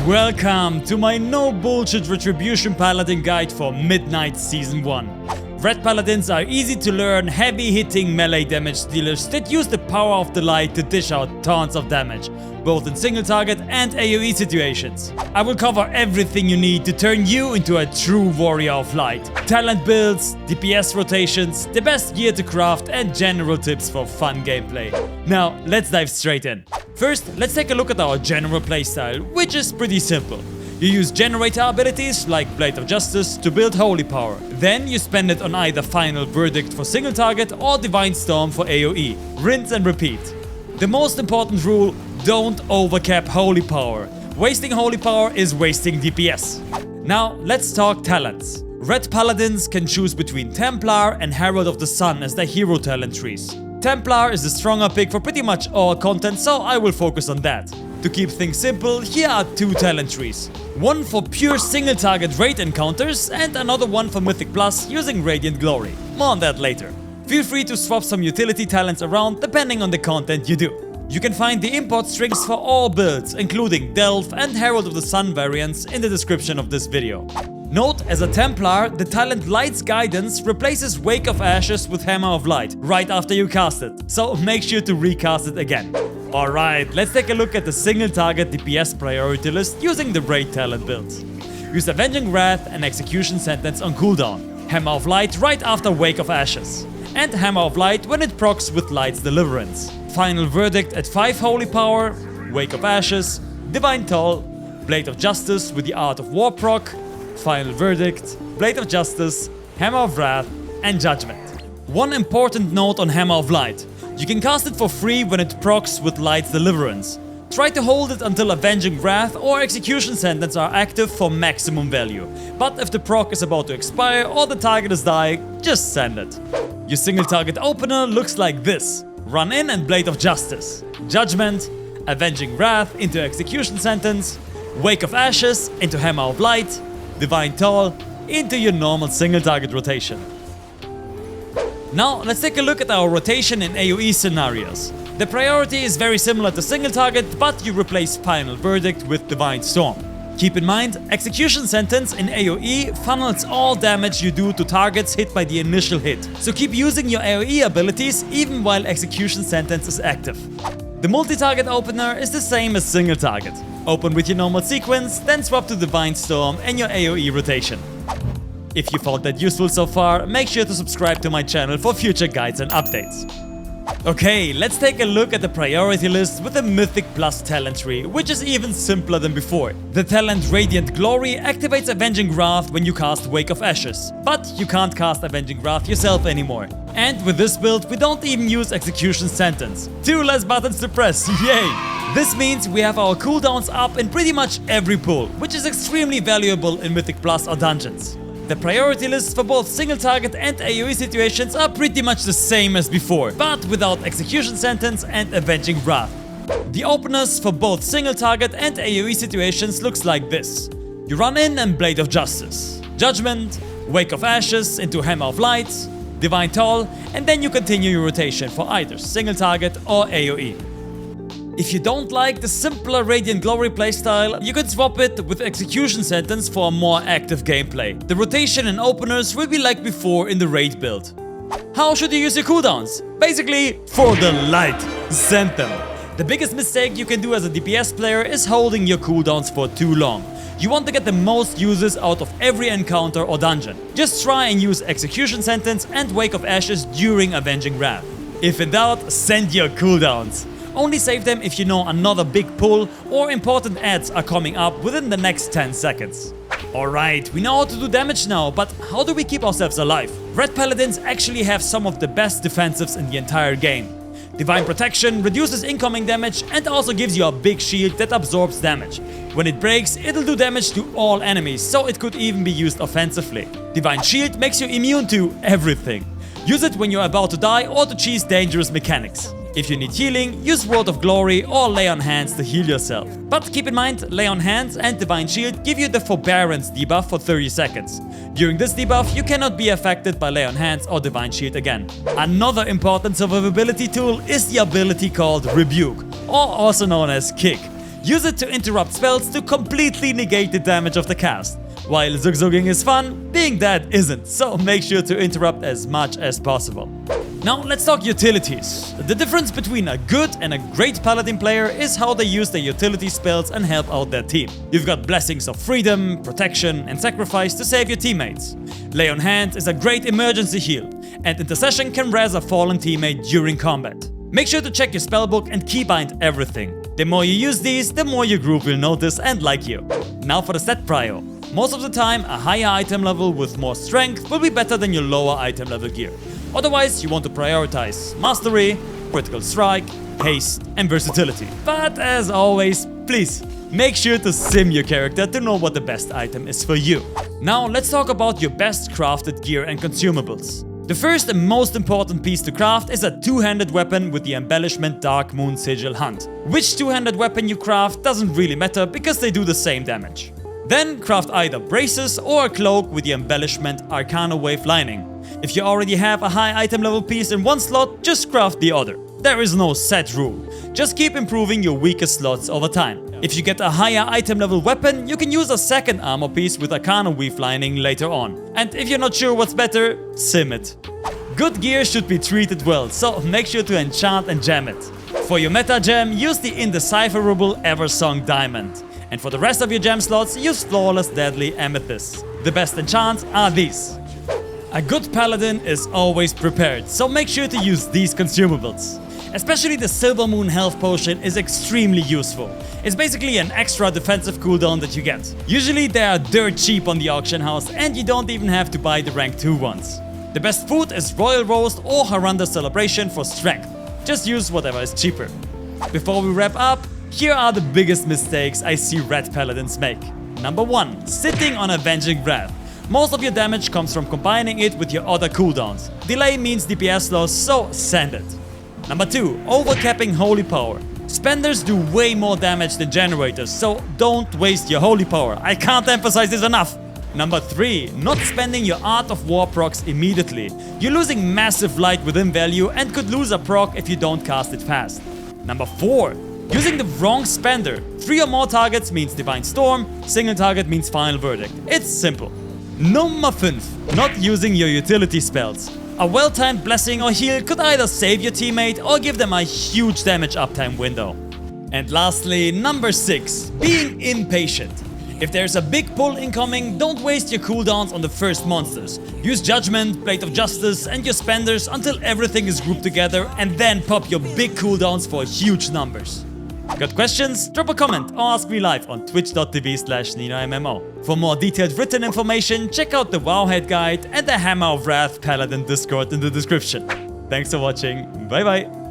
Welcome to my no bullshit Retribution Paladin guide for Midnight Season 1. Ret Paladins are easy to learn, heavy hitting melee damage dealers that use the power of the light to dish out tons of damage, both in single target and AoE situations. I will cover everything you need to turn you into a true warrior of light. Talent builds, DPS rotations, the best gear to craft and general tips for fun gameplay. Now let's dive straight in. First, let's take a look at our general playstyle, which is pretty simple. You use generator abilities like Blade of Justice to build holy power. Then you spend it on either Final Verdict for single target or Divine Storm for AoE. Rinse and repeat. The most important rule: don't overcap holy power. Wasting holy power is wasting DPS. Now let's talk talents. Ret Paladins can choose between Templar and Herald of the Sun as their hero talent trees. Templar is the stronger pick for pretty much all content, so I will focus on that. To keep things simple, here are two talent trees. One for pure single target raid encounters and another one for Mythic Plus using Radiant Glory. More on that later. Feel free to swap some utility talents around depending on the content you do. You can find the import strings for all builds, including Delve and Herald of the Sun variants, in the description of this video. Note, as a Templar, the talent Light's Guidance replaces Wake of Ashes with Hammer of Light right after you cast it, so make sure to recast it again. Alright, let's take a look at the single target DPS priority list using the raid talent builds. Use Avenging Wrath and Execution Sentence on cooldown, Hammer of Light right after Wake of Ashes, and Hammer of Light when it procs with Light's Deliverance. Final Verdict at 5 holy power, Wake of Ashes, Divine Toll, Blade of Justice with the Art of War proc, Final Verdict, Blade of Justice, Hammer of Wrath, and Judgment. One important note on Hammer of Light: you can cast it for free when it procs with Light's Deliverance. Try to hold it until Avenging Wrath or Execution Sentence are active for maximum value, but if the proc is about to expire or the target is dying, just send it. Your single target opener looks like this: Run in and Blade of Justice, Judgment, Avenging Wrath into Execution Sentence, Wake of Ashes into Hammer of Light, Divine Toll into your normal single target rotation. Now let's take a look at our rotation in AoE scenarios. The priority is very similar to single target, but you replace Final Verdict with Divine Storm. Keep in mind, Execution Sentence in AoE funnels all damage you do to targets hit by the initial hit, so keep using your AoE abilities even while Execution Sentence is active. The multi-target opener is the same as single target. Open with your normal sequence, then swap to Divine Storm and your AoE rotation. If you found that useful so far, make sure to subscribe to my channel for future guides and updates. Okay, let's take a look at the priority list with the Mythic Plus talent tree, which is even simpler than before. The talent Radiant Glory activates Avenging Wrath when you cast Wake of Ashes, but you can't cast Avenging Wrath yourself anymore. And with this build, we don't even use Execution Sentence. 2 less buttons to press, yay! This means we have our cooldowns up in pretty much every pull, which is extremely valuable in Mythic Plus or dungeons. The priority lists for both single target and AoE situations are pretty much the same as before, but without Execution Sentence and Avenging Wrath. The openers for both single target and AoE situations looks like this: you run in and Blade of Justice, Judgment, Wake of Ashes into Hammer of Light, Divine Toll, and then you continue your rotation for either single target or AoE. If you don't like the simpler Radiant Glory playstyle, you can swap it with Execution Sentence for a more active gameplay. The rotation and openers will be like before in the raid build. How should you use your cooldowns? Basically, for the light. Send them. The biggest mistake you can do as a DPS player is holding your cooldowns for too long. You want to get the most uses out of every encounter or dungeon. Just try and use Execution Sentence and Wake of Ashes during Avenging Wrath. If in doubt, send your cooldowns. Only save them if you know another big pull or important adds are coming up within the next 10 seconds. Alright, we know how to do damage now, but how do we keep ourselves alive? Ret Paladins actually have some of the best defensives in the entire game. Divine Protection reduces incoming damage and also gives you a big shield that absorbs damage. When it breaks, it'll do damage to all enemies, so it could even be used offensively. Divine Shield makes you immune to everything. Use it when you're about to die or to cheese dangerous mechanics. If you need healing, use World of Glory or Lay on Hands to heal yourself. But keep in mind, Lay on Hands and Divine Shield give you the Forbearance debuff for 30 seconds. During this debuff, you cannot be affected by Lay on Hands or Divine Shield again. Another important survivability tool is the ability called Rebuke, or also known as Kick. Use it to interrupt spells to completely negate the damage of the cast. While zugzugging is fun, being dead isn't, so make sure to interrupt as much as possible. Now let's talk utilities. The difference between a good and a great paladin player is how they use their utility spells and help out their team. You've got Blessings of Freedom, Protection and Sacrifice to save your teammates. Lay on Hands is a great emergency heal, and Intercession can res a fallen teammate during combat. Make sure to check your spellbook and keybind everything. The more you use these, the more your group will notice and like you. Now for the stat prio. Most of the time, a higher item level with more strength will be better than your lower item level gear. Otherwise, you want to prioritize Mastery, Critical Strike, Haste and Versatility. But as always, please, make sure to sim your character to know what the best item is for you. Now let's talk about your best crafted gear and consumables. The first and most important piece to craft is a two-handed weapon with the embellishment Dark Moon Sigil Hunt. Which two-handed weapon you craft doesn't really matter because they do the same damage. Then craft either braces or a cloak with the embellishment Arcana Wave Lining. If you already have a high item level piece in one slot, just craft the other. There is no set rule. Just keep improving your weakest slots over time. If you get a higher item level weapon, you can use a second armor piece with Arcana Weave Lining later on. And if you're not sure what's better, sim it. Good gear should be treated well, so make sure to enchant and gem it. For your meta gem, use the indecipherable Eversong Diamond. And for the rest of your gem slots, use Flawless Deadly Amethyst. The best enchants are these. A good paladin is always prepared, so make sure to use these consumables. Especially the Silver Moon Health Potion is extremely useful. It's basically an extra defensive cooldown that you get. Usually they are dirt cheap on the auction house and you don't even have to buy the rank 2 ones. The best food is Royal Roast or Haranda Celebration for strength. Just use whatever is cheaper. Before we wrap up, here are the biggest mistakes I see Ret Paladins make. Number 1. Sitting on Avenging Wrath. Most of your damage comes from combining it with your other cooldowns. Delay means DPS loss, so send it. Number 2. Overcapping Holy Power. Spenders do way more damage than generators, so don't waste your Holy Power. I can't emphasize this enough. Number 3. Not spending your Art of War procs immediately. You're losing massive light within value and could lose a proc if you don't cast it fast. Number 4. Using the wrong spender. 3 or more targets means Divine Storm, single target means Final Verdict. It's simple. Number 5. Not using your utility spells. A well-timed blessing or heal could either save your teammate or give them a huge damage uptime window. And lastly, number 6. Being impatient. If there's a big pull incoming, don't waste your cooldowns on the first monsters. Use Judgment, Blade of Justice and your spenders until everything is grouped together and then pop your big cooldowns for huge numbers. Got questions? Drop a comment or ask me live on twitch.tv/NinoMMO. For more detailed written information, check out the Wowhead guide and the Hammer of Wrath Paladin Discord in the description. Thanks for watching, bye bye!